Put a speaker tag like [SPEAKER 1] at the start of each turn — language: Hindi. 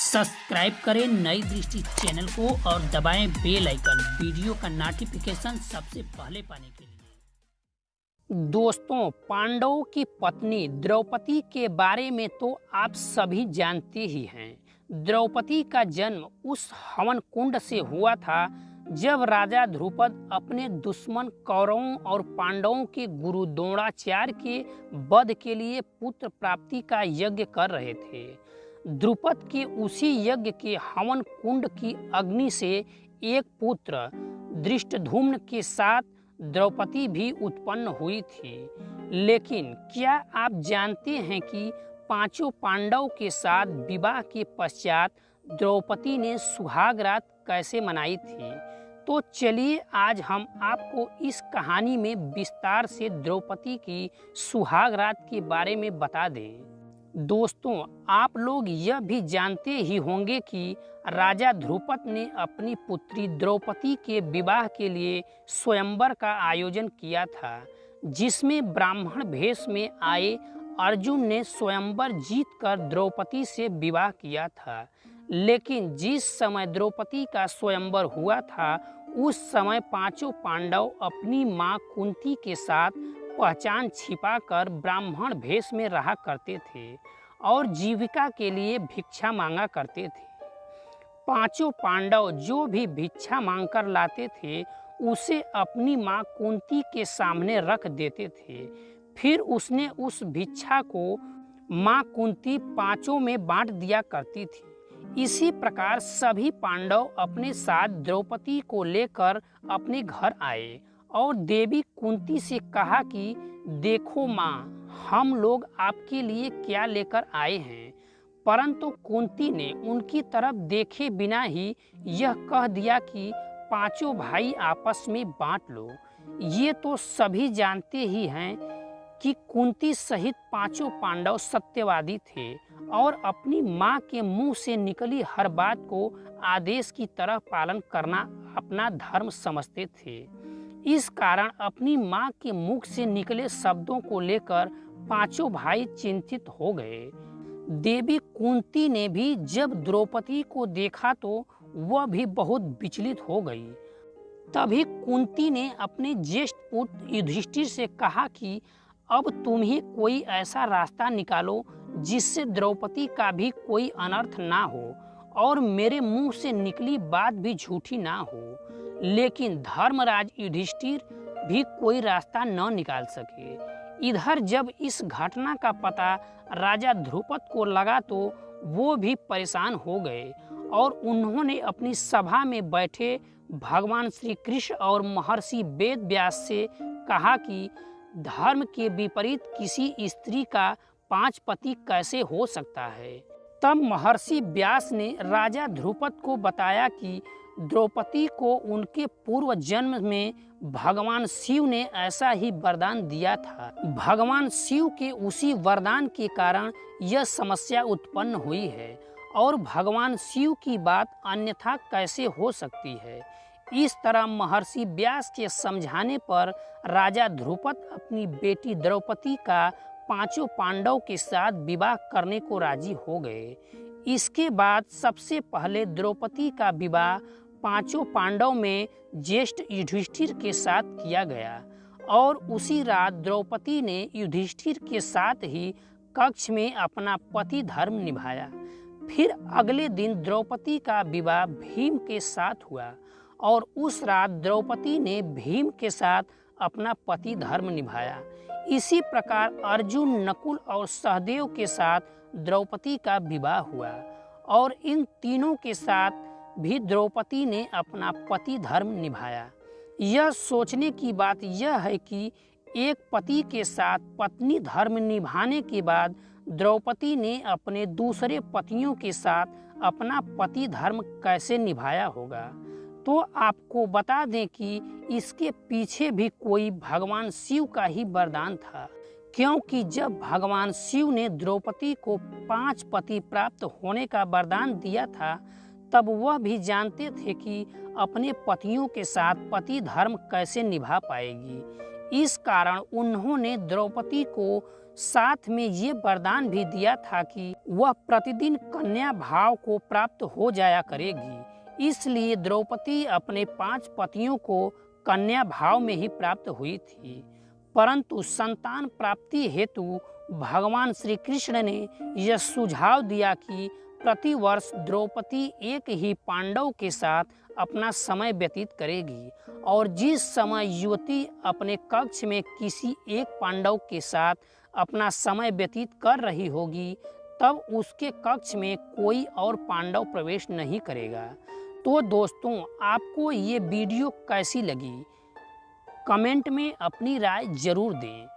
[SPEAKER 1] सब्सक्राइब करें नई दृष्टि चैनल को और दबाएं बेल आइकन वीडियो का नोटिफिकेशन सबसे पहले पाने के लिए। दोस्तों, पांडवों की पत्नी द्रौपदी के बारे में तो आप सभी जानते ही हैं। द्रौपदी का जन्म उस हवन कुंड से हुआ था जब राजा ध्रुपद अपने दुश्मन कौरवों और पांडवों के गुरु द्रोणाचार्य के वध के लिए पुत्र प्राप्ति का यज्ञ कर रहे थे। द्रुपद के उसी यज्ञ के हवन कुंड की अग्नि से एक पुत्र धृष्टद्युम्न के साथ द्रौपदी भी उत्पन्न हुई थी। लेकिन क्या आप जानते हैं कि पांचों पांडव के साथ विवाह के पश्चात द्रौपदी ने सुहाग रात कैसे मनाई थी? तो चलिए आज हम आपको इस कहानी में विस्तार से द्रौपदी की सुहाग रात के बारे में बता दें। दोस्तों, आप लोग यह भी जानते ही होंगे कि राजा ध्रुपद ने अपनी पुत्री द्रौपदी के विवाह के लिए स्वयंवर का आयोजन किया था, जिसमें ब्राह्मण वेश में आए अर्जुन ने स्वयंवर जीतकर द्रौपदी से विवाह किया था। लेकिन जिस समय द्रौपदी का स्वयंवर हुआ था उस समय पांचों पांडव अपनी मां कुंती के साथ पहचान छिपाकर ब्राह्मण वेश में रहा करते थे और जीविका के लिए भिक्षा मांगा करते थे। पांचों पांडव जो भी भिक्षा मांगकर लाते थे उसे अपनी मां कुंती के सामने रख देते थे। फिर उसने उस भिक्षा को मां कुंती पांचों में बांट दिया करती थी। इसी प्रकार सभी पांडव अपने साथ द्रौपदी को लेकर अपने घर आए और देवी कुंती से कहा कि देखो माँ, हम लोग आपके लिए क्या लेकर आए हैं। परंतु कुंती ने उनकी तरफ देखे बिना ही यह कह दिया कि पांचों भाई आपस में बांट लो। ये तो सभी जानते ही हैं कि कुंती सहित पांचों पांडव सत्यवादी थे और अपनी माँ के मुंह से निकली हर बात को आदेश की तरह पालन करना अपना धर्म समझते थे। इस कारण अपनी माँ के मुख से निकले शब्दों को लेकर पांचों भाई चिंतित हो गए। देवी कुंती ने भी जब द्रौपदी को देखा तो वह भी बहुत विचलित हो गई। तभी कुंती ने अपने ज्येष्ठ पुत्र युधिष्ठिर से कहा कि अब तुम ही कोई ऐसा रास्ता निकालो जिससे द्रौपदी का भी कोई अनर्थ ना हो और मेरे मुंह से निकली बात भी झूठी ना हो। लेकिन धर्मराज युधिष्ठिर भी कोई रास्ता न निकाल सके। इधर जब इस घटना का पता राजा ध्रुपद को लगा तो वो भी परेशान हो गए और उन्होंने अपनी सभा में बैठे भगवान श्री कृष्ण और महर्षि वेद व्यास से कहा कि धर्म के विपरीत किसी स्त्री का 5 पति कैसे हो सकता है। तब महर्षि व्यास ने राजा ध्रुपद को बताया कि द्रौपदी को उनके पूर्व जन्म में भगवान शिव ने ऐसा ही वरदान दिया था। भगवान शिव के उसी वरदान के कारण यह समस्या उत्पन्न हुई है और भगवान शिव की बात अन्यथा कैसे हो सकती है। इस तरह महर्षि व्यास के समझाने पर राजा ध्रुपद अपनी बेटी द्रौपदी का पांचों पांडव के साथ विवाह करने को राजी हो गए। इसके बाद सबसे पहले द्रौपदी का विवाह पांचों पांडव में ज्येष्ठ युधिष्ठिर के साथ किया गया और उसी रात द्रौपदी ने युधिष्ठिर के साथ ही कक्ष में अपना पति धर्म निभाया। फिर अगले दिन द्रौपदी का विवाह भीम के साथ हुआ और उस रात द्रौपदी ने भीम के साथ अपना पति धर्म निभाया। इसी प्रकार अर्जुन, नकुल और सहदेव के साथ द्रौपदी का विवाह हुआ और इन तीनों के साथ भी द्रौपदी ने अपना पति धर्म निभाया। यह सोचने की बात यह है कि एक पति के साथ पत्नी धर्म निभाने के बाद द्रौपदी ने अपने दूसरे पतियों के साथ अपना पति धर्म कैसे निभाया होगा। तो आपको बता दें कि इसके पीछे भी कोई भगवान शिव का ही वरदान था, क्योंकि जब भगवान शिव ने द्रौपदी को 5 पति प्राप्त होने का वरदान दिया था तब वह भी जानते थे कि अपने पतियों के साथ पति धर्म कैसे निभा पाएगी। इस कारण उन्होंने द्रौपदी को साथ में ये वरदान भी दिया था कि वह प्रतिदिन कन्या भाव को प्राप्त हो जाया करेगी। इसलिए द्रौपदी अपने 5 पतियों को कन्या भाव में ही प्राप्त हुई थी, परंतु संतान प्राप्ति हेतु भगवान श्री कृष्ण ने यह सुझाव दिया कि प्रतिवर्ष द्रौपदी एक ही पांडव के साथ अपना समय व्यतीत करेगी और जिस समय युवती अपने कक्ष में किसी एक पांडव के साथ अपना समय व्यतीत कर रही होगी, तब उसके कक्ष में कोई और पांडव प्रवेश नहीं करेगा। तो दोस्तों, आपको ये वीडियो कैसी लगी? कमेंट में अपनी राय जरूर दें।